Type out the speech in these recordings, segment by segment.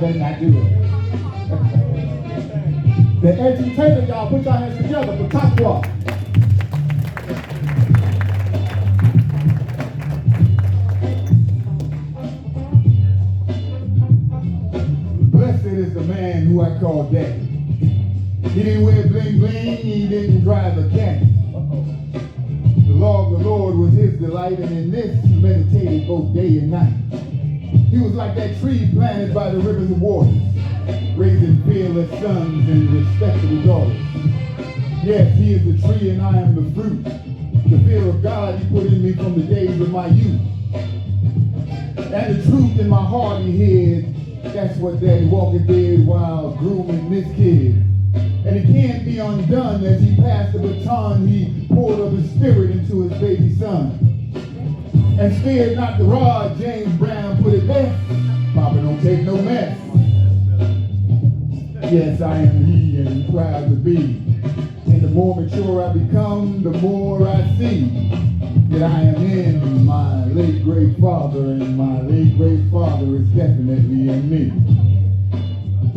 better not do it. The Edutainer, y'all, put your hands together for TAQWA. Blessed is the man who I call daddy. He didn't wear bling bling, he didn't drive a caddy. The law of the Lord was his delight, and in this he meditated both day and night. He was like that tree planted by the rivers of waters, raising fearless sons and respectable daughters. Yes, he is the tree and I am the fruit. The fear of God he put in me from the days of my youth. And the truth in my heart he hid. That's what Daddy Walker did while grooming this kid. And it can't be undone. As he passed the baton, he poured of his spirit into his baby son. And spared not the rod, James Brown put it best. Papa don't take no mess. Yes, I am he and proud to be. And the more mature I become, the more I see that I am in my late great father, and my late great father is definitely in me.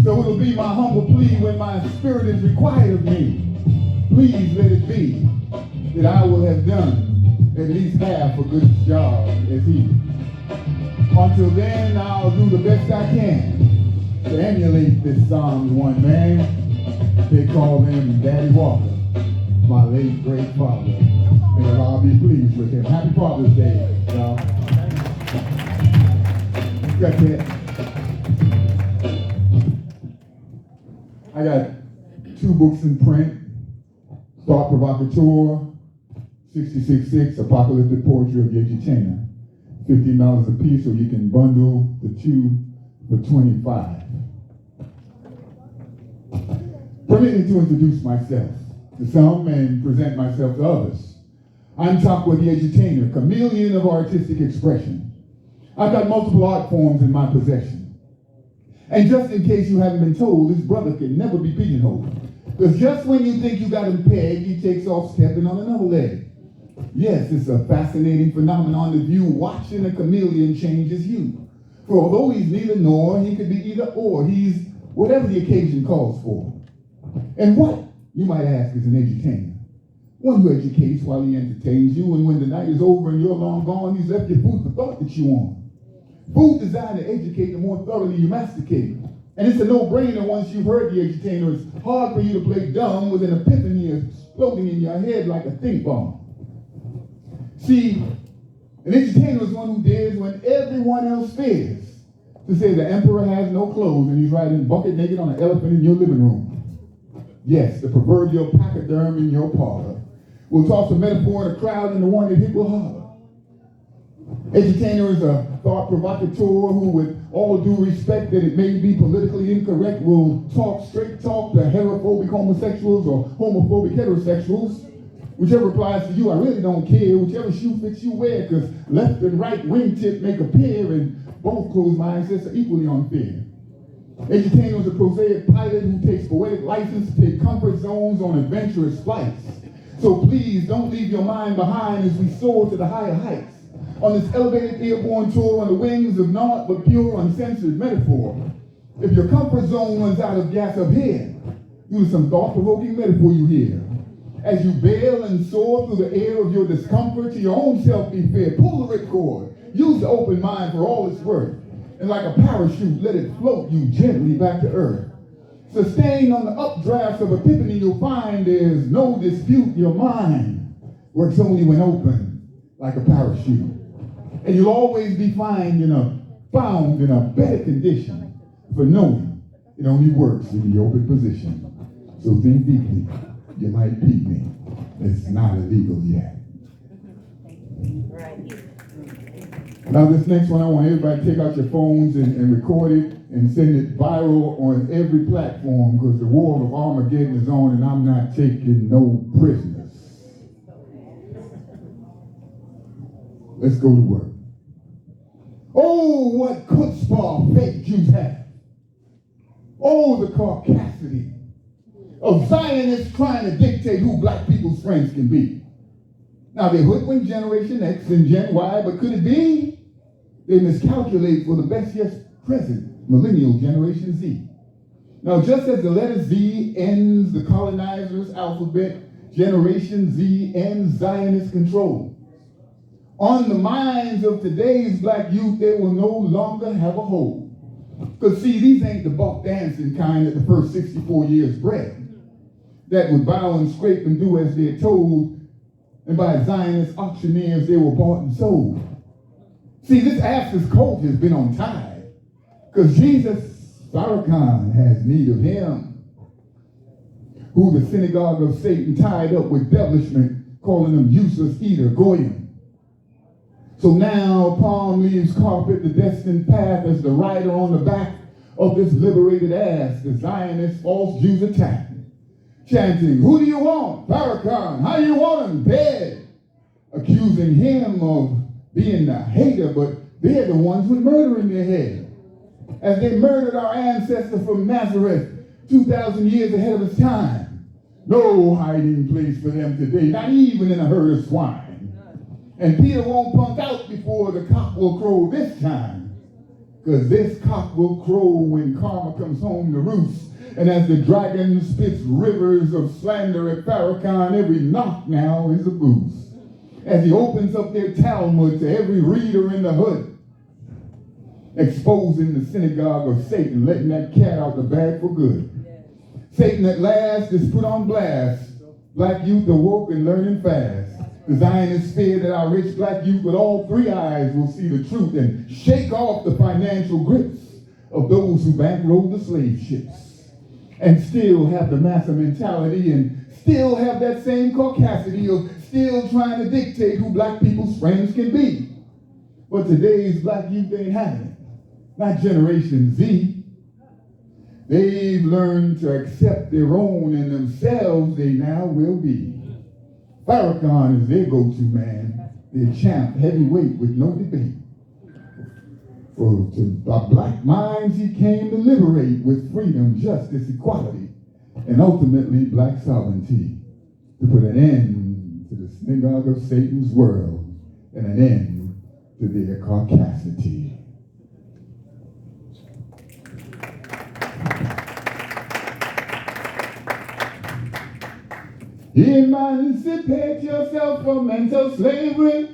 So it'll be my humble plea when my spirit is required of me. Please let it be that I will have done at least half a good job as he. Until then, I'll do the best I can to emulate this Psalms 1 man. They call him Daddy Walker, my late great father. May Allah be pleased with him. Happy Father's Day, y'all. Got that. I got 2 books in print. Thought Provocateur, 66.6, Apocalyptic Poetry of the Edutainer. $15 a piece, so you can bundle the 2 for $25. Permit me to introduce myself to some and present myself to others. I'm TAQWA the Edutainer, chameleon of artistic expression. I've got multiple art forms in my possession. And just in case you haven't been told, this brother can never be pigeonholed. Because just when you think you got him pegged, he takes off stepping on another leg. Yes, it's a fascinating phenomenon to view, watching a chameleon change his hue. For although he's neither nor, he could be either or. He's whatever the occasion calls for. And what, you might ask, is an edutainer? One who educates while he entertains you, and when the night is over and you're long gone, he's left you food for thought to chew on. Food designed to educate, the more thoroughly you masticate. And it's a no-brainer once you've heard the edutainer. It's hard for you to play dumb with an epiphany exploding in your head like a think bomb. See, an edutainer is one who dares when everyone else fears to say the emperor has no clothes and he's riding bucket naked on an elephant in your living room. Yes, the proverbial pachyderm in your parlor will toss a metaphor in a crowd and the one that hit will holler. Edutainer is a thought provocateur who, with all due respect that it may be politically incorrect, will talk straight talk to heterophobic homosexuals or homophobic heterosexuals. Whichever applies to you, I really don't care. Whichever shoe fits you wear, because left and right wingtip make a pair, and both closed mindsets are equally unfair. Edutainer is a prosaic pilot who takes poetic license to take comfort zones on adventurous flights. So please don't leave your mind behind as we soar to the higher heights. On this elevated airborne tour on the wings of naught but pure uncensored metaphor. If your comfort zone runs out of gas up here, use some thought-provoking metaphor you hear. As you bail and soar through the air of your discomfort, to your own self be fair. Pull the ripcord. Use the open mind for all it's worth. And like a parachute, let it float you gently back to earth. Sustained on the updrafts of epiphany, you'll find there's no dispute. Your mind works only when open, like a parachute. And you'll always be found in a better condition for knowing it only works in the open position. So think deeply. You might beat me. It's not illegal yet. Right. Now this next one, I want everybody to take out your phones and record it and send it viral on every platform, because the war of Armageddon is on and I'm not taking no prisoners. Let's go to work. Oh, what chutzpah fake Jews have. Oh, the Caucasity of Zionists trying to dictate who black people's friends can be. Now, they hoodwink Generation X and Gen Y, but could it be they miscalculate for the best yet present millennial Generation Z. Now, just as the letter Z ends the colonizer's alphabet, Generation Z ends Zionist control. On the minds of today's black youth, they will no longer have a hold. Because see, these ain't the buck dancing kind that the first 64 years bred, that would bow and scrape and do as they're told, and by Zionist auctioneers they were bought and sold. See, this Axis cult has been on tide, because Jesus Farrakhan has need of him, who the synagogue of Satan tied up with devilishment, calling him useless eater, goyim. So now palm leaves carpet the destined path as the rider on the back of this liberated ass, the Zionist false Jews attack, chanting, "Who do you want? Farrakhan. How do you want him? Dead." Accusing him of being a hater, but they're the ones with murder in their head. As they murdered our ancestor from Nazareth 2,000 years ahead of his time. No hiding place for them today, not even in a herd of swine. And Peter won't punk out before the cock will crow this time. Because this cock will crow when karma comes home to roost. And as the dragon spits rivers of slander at Farrakhan, every knock now is a boost. As he opens up their Talmud to every reader in the hood, exposing the synagogue of Satan, letting that cat out the bag for good. Satan at last is put on blast. Black youth awoke and learning fast. The Zionists fear that our rich black youth with all three eyes will see the truth and shake off the financial grips of those who bankrolled the slave ships, and still have the massa mentality and still have that same caucasity of still trying to dictate who black people's friends can be. But today's black youth ain't having it. Not Generation Z. They've learned to accept their own and themselves they now will be. Farrakhan is their go-to man, their champ, heavyweight with no debate. For to black minds he came to liberate with freedom, justice, equality, and ultimately black sovereignty, to put an end to the synagogue of Satan's world and an end to their Caucasity. Emancipate yourself from mental slavery.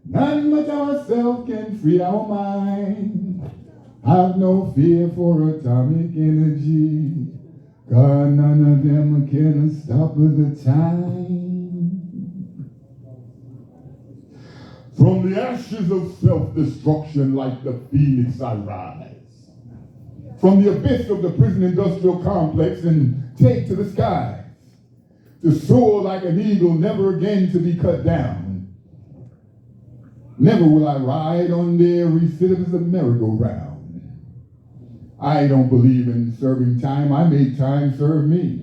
None but ourselves can free our mind. Have no fear for atomic energy, 'cause none of them can stop the time. From the ashes of self-destruction like the phoenix I rise. From the abyss of the prison industrial complex and take to the skies. To soar like an eagle, never again to be cut down. Never will I ride on their recidivism merry-go-round. I don't believe in serving time. I made time serve me.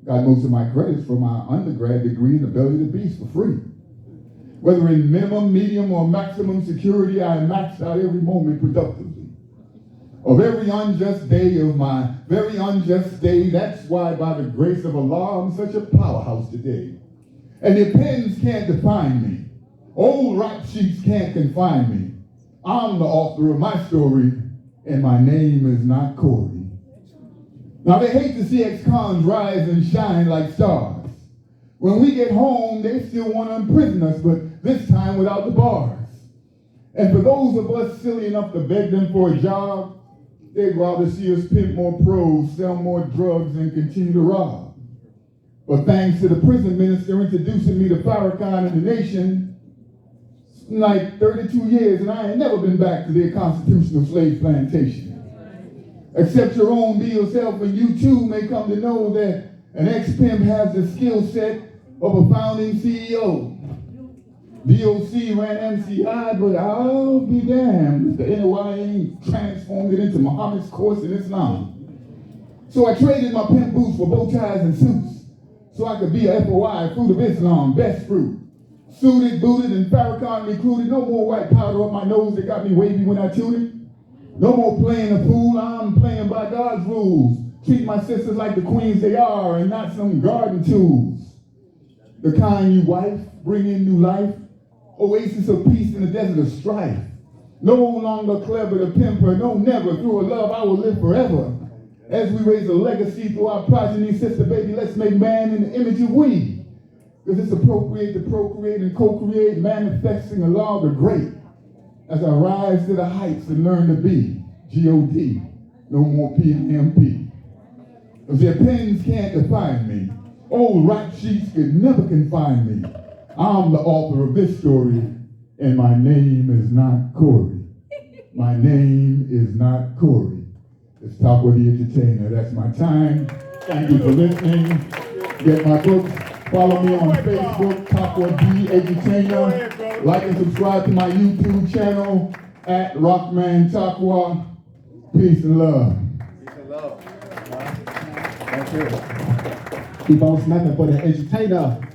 Got most of my credits from my undergrad degree in the belly of the beast for free. Whether in minimum, medium, or maximum security, I maxed out every moment productively. Of every unjust day of my very unjust day, that's why by the grace of Allah, I'm such a powerhouse today. And your pens can't define me. Old rap sheets can't confine me. I'm the author of my story, and my name is not C.O.R.I. Now they hate to see ex-cons rise and shine like stars. When we get home, they still want to imprison us, but this time without the bars. And for those of us silly enough to beg them for a job, they'd rather see us pimp more pros, sell more drugs, and continue to rob. But thanks to the prison minister introducing me to Farrakhan and the nation, it's like 32 years, and I ain't never been back to their constitutional slave plantation. Accept your own be yourself, and you too may come to know that an ex-pimp has the skill set of a founding CEO. DOC ran MCI, but I'll be damned if the NOI ain't transformed it into Muhammad's course in Islam. So I traded my pimp boots for bow ties and suits, so I could be a FOI, fruit of Islam, best fruit. Suited, booted, and Farrakhan recruited. No more white powder up my nose that got me wavy when I tooted. No more playing a fool, I'm playing by God's rules. Treat my sisters like the queens they are and not some garden tools. The kind you wife, bring in new life. Oasis of peace in the desert of strife. No longer clever to pimper, no never. Through a love I will live forever. As we raise a legacy through our progeny, sister baby, let's make man in the image of we. Because it's appropriate to procreate and co-create, manifesting a law of the great. As I rise to the heights and learn to be G-O-D, no more P-I-M-P. Because their pens can't define me. Old rap sheets could never confine me. I'm the author of this story, and my name is not C.O.R.I. My name is not C.O.R.I. It's TAQWA the Edutainer. That's my time. Thank you for listening. Get my books. Follow me on Facebook, TAQWA the Edutainer. Like and subscribe to my YouTube channel at Rockman TAQWA. Peace and love. Peace and love. Thank you. Keep on snapping for the Edutainer.